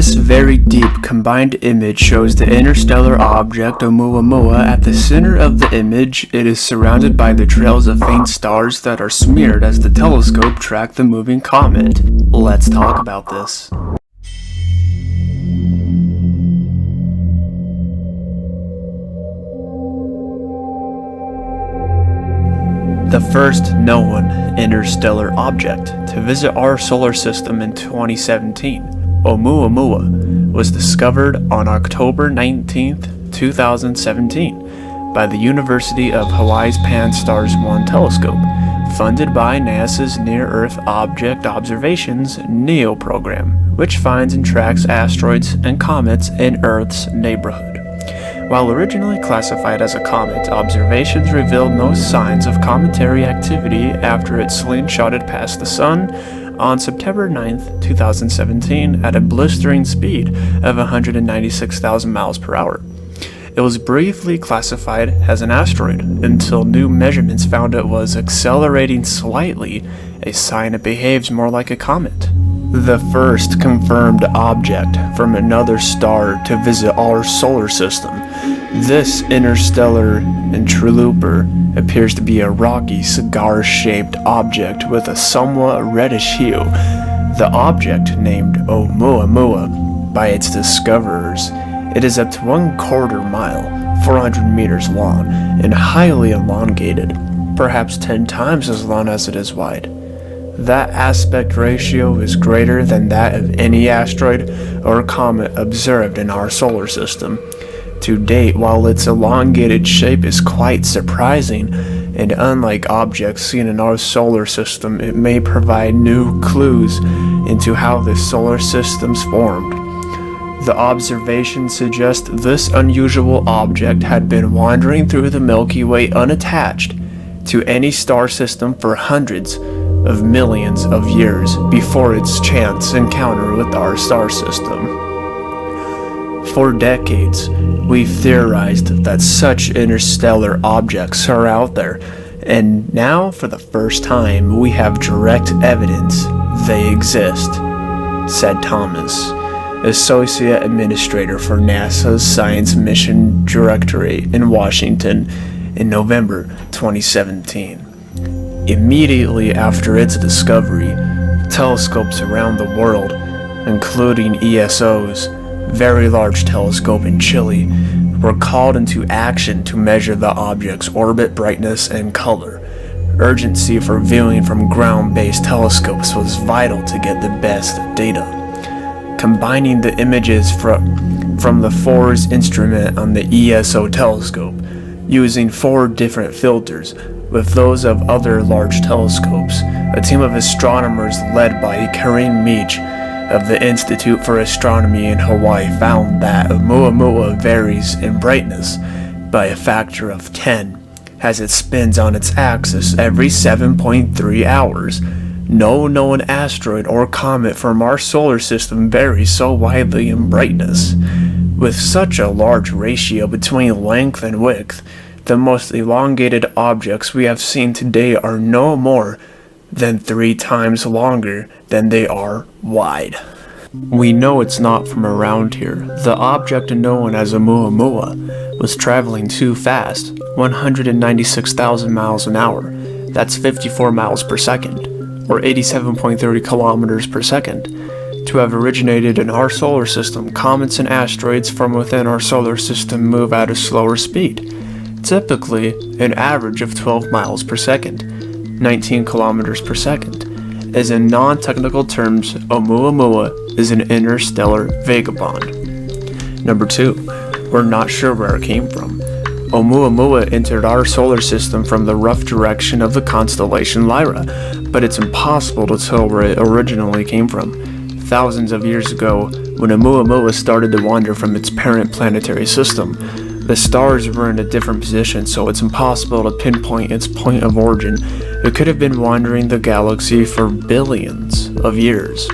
This very deep combined image shows the interstellar object Oumuamua. At the center of the image, it is surrounded by the trails of faint stars that are smeared as the telescope tracked the moving comet. Let's talk about this. The first known interstellar object to visit our solar system in 2017, Oumuamua, was discovered on October 19, 2017 by the University of Hawaii's Pan-STARRS-1 telescope, funded by NASA's Near-Earth Object Observations (NEO) program, which finds and tracks asteroids and comets in Earth's neighborhood. While originally classified as a comet, observations revealed no signs of cometary activity after it slingshotted past the Sun on September 9, 2017 at a blistering speed of 196,000 miles per hour. It was briefly classified as an asteroid until new measurements found it was accelerating slightly, a sign it behaves more like a comet. The first confirmed object from another star to visit our solar system. This interstellar interloper appears to be a rocky, cigar-shaped object with a somewhat reddish hue. The object, named Oumuamua by its discoverers, it is up to 1/4 mile, 400 meters long, and highly elongated, perhaps 10 times as long as it is wide. That aspect ratio is greater than that of any asteroid or comet observed in our solar system. To date, while its elongated shape is quite surprising, and unlike objects seen in our solar system, it may provide new clues into how the solar system's formed. The observations suggest this unusual object had been wandering through the Milky Way unattached to any star system for hundreds of millions of years before its chance encounter with our star system. For decades, we've theorized that such interstellar objects are out there, and now, for the first time, we have direct evidence they exist, said Thomas, Associate Administrator for NASA's Science Mission Directorate in Washington in November 2017. Immediately after its discovery, telescopes around the world, including ESO's Very Large Telescope in Chile, were called into action to measure the object's orbit, brightness, and color. Urgency for viewing from ground-based telescopes was vital to get the best data. Combining the images from the FORS instrument on the ESO telescope, using 4 different filters, with those of other large telescopes, a team of astronomers led by Karim Meech of the Institute for Astronomy in Hawaii found that Oumuamua varies in brightness by a factor of 10 as it spins on its axis every 7.3 hours. No known asteroid or comet from our solar system varies so widely in brightness. With such a large ratio between length and width, the most elongated objects we have seen today are no more than 3 times longer than they are wide. We know it's not from around here. The object known as Oumuamua was traveling too fast, 196,000 miles an hour. That's 54 miles per second, or 87.30 kilometers per second, to have originated in our solar system. Comets and asteroids from within our solar system move at a slower speed, typically an average of 12 miles per second, 19 kilometers per second. As in non-technical terms, Oumuamua is an interstellar vagabond. Number 2, we're not sure where it came from. Oumuamua entered our solar system from the rough direction of the constellation Lyra, but it's impossible to tell where it originally came from. Thousands of years ago, when Oumuamua started to wander from its parent planetary system, the stars were in a different position, so it's impossible to pinpoint its point of origin. It could have been wandering the galaxy for billions of years.